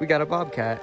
we got a bobcat.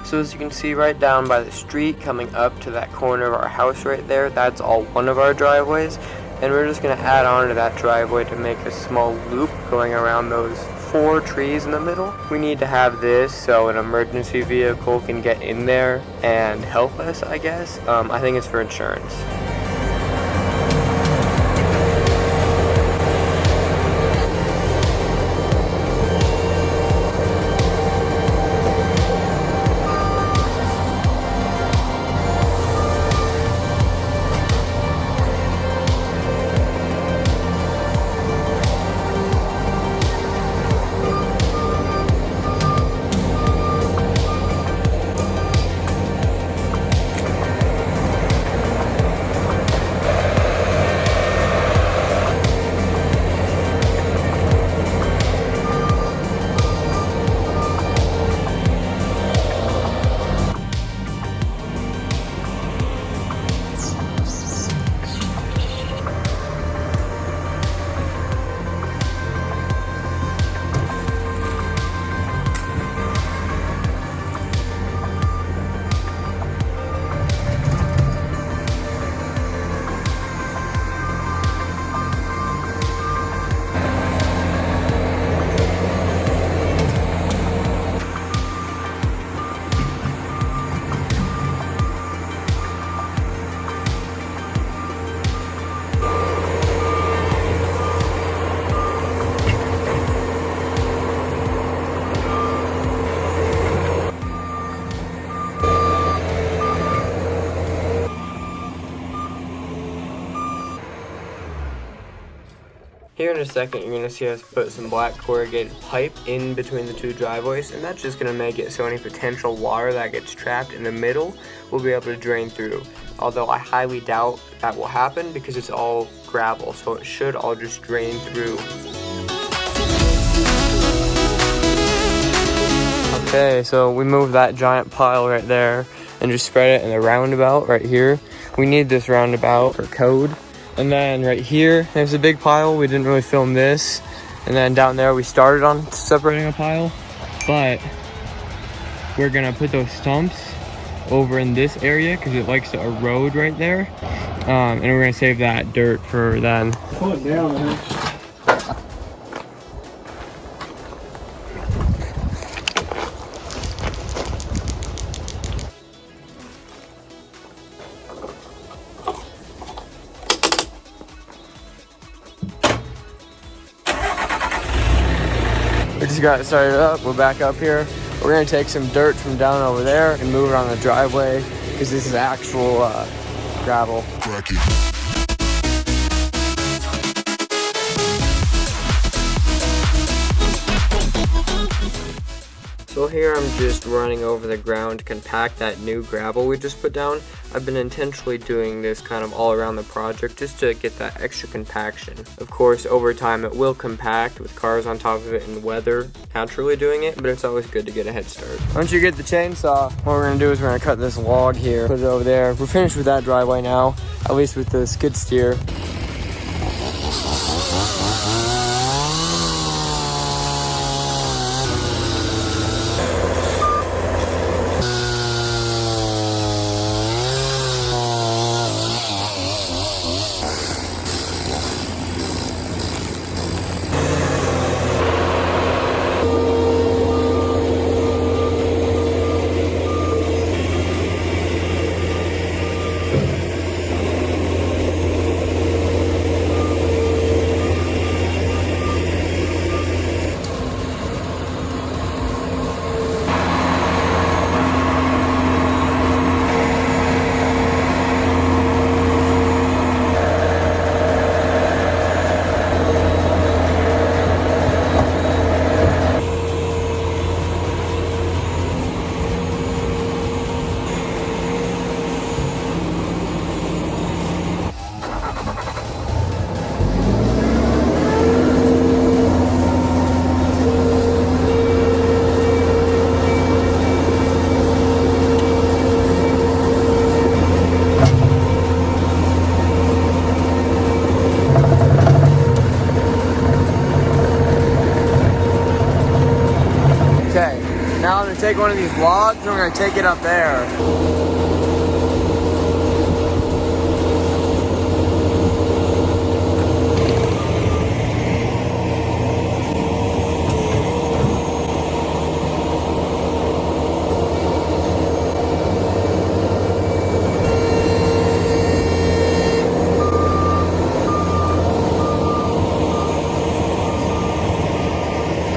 So as you can see right down by the street, coming up to that corner of our house right there, that's all one of our driveways. And we're just going to add on to that driveway to make a small loop going around those 4 trees in the middle. We need to have this so an emergency vehicle can get in there and help us, I guess. I think it's for insurance. Here in a second, you're going to see us put some black corrugated pipe in between the 2 driveways, and that's just going to make it so any potential water that gets trapped in the middle will be able to drain through. Although I highly doubt that will happen because it's all gravel, so it should all just drain through. Okay, so we moved that giant pile right there and just spread it in a roundabout right here. We need this roundabout for code. And then right here, there's a big pile. We didn't really film this. And then down there, we started on separating a pile. But we're gonna put those stumps over in this area because it likes to erode right there. And we're gonna save that dirt for then. Pull it down, man. We just got it started up. We're back up here. We're gonna take some dirt from down over there and move it on the driveway because this is actual gravel. So here I'm just running over the ground to compact that new gravel we just put down. I've been intentionally doing this kind of all around the project just to get that extra compaction. Of course, over time it will compact with cars on top of it and weather naturally doing it, but it's always good to get a head start. Once you get the chainsaw, what we're gonna do is we're gonna cut this log here, put it over there. We're finished with that driveway now, at least with the skid steer. take one of these logs and we're gonna take it up there.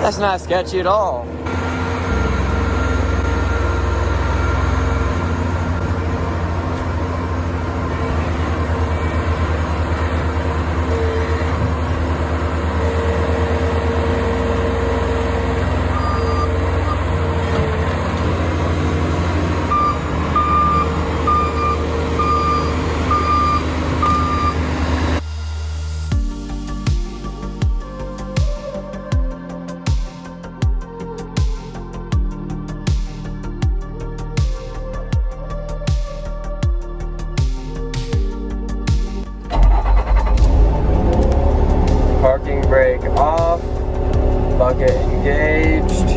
That's not sketchy at all. Parking brake off, bucket engaged.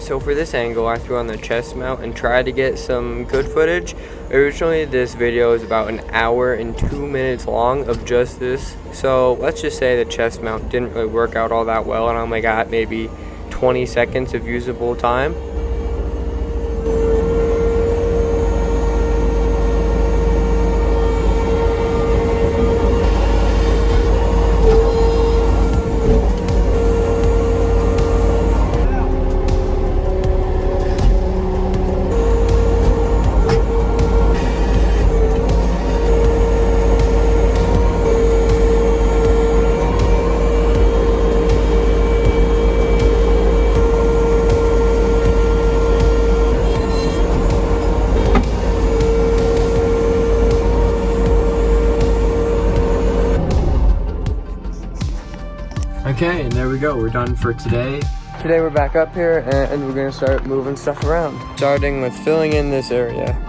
So for this angle, I threw on the chest mount and tried to get some good footage. Originally, this video is about an hour and 2 minutes long of just this. So let's just say the chest mount didn't really work out all that well and I only got maybe 20 seconds of usable time. Okay, and there we go, we're done for today. Today we're back up here and we're gonna start moving stuff around. Starting with filling in this area.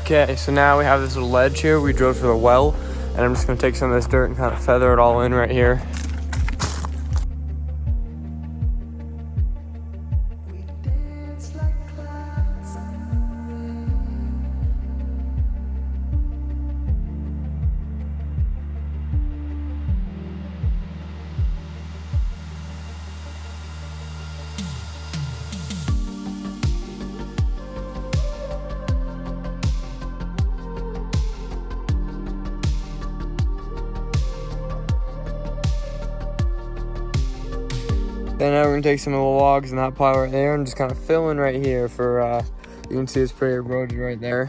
Okay, so now we have this little ledge here. We drove to the well, and I'm just gonna take some of this dirt and kind of feather it all in right here. Then now we're gonna take some of the logs and that pile right there and just kind of fill in right here for, you can see it's pretty eroded right there.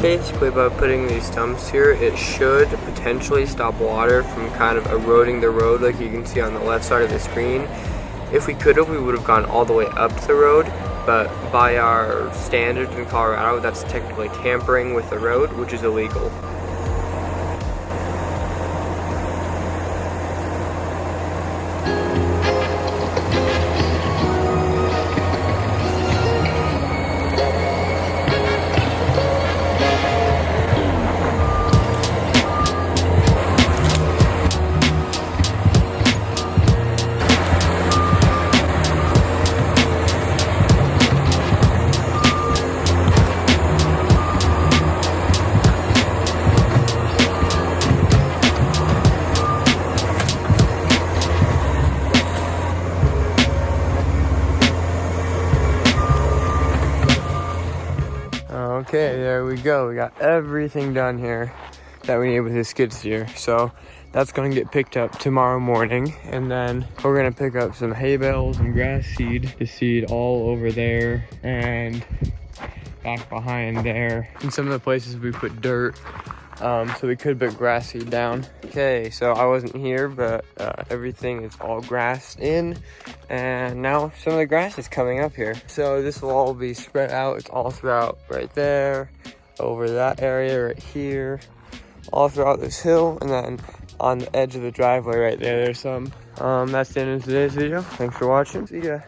Basically, by putting these stumps here, it should potentially stop water from kind of eroding the road like you can see on the left side of the screen. If we could have, we would have gone all the way up to the road, but by our standards in Colorado, that's technically tampering with the road, which is illegal. Okay, there we go. We got everything done here that we need with this skid steer. So that's gonna get picked up tomorrow morning. And then we're gonna pick up some hay bales and grass seed to seed all over there. And back behind there. In some of the places we put dirt, so we could put grass seed down. Okay, so I wasn't here, but everything is all grassed in, and now some of the grass is coming up here. So this will all be spread out. It's all throughout right there, over that area right here, all throughout this hill, and then on the edge of the driveway right there, there's some. That's the end of today's video. Thanks for watching. See ya.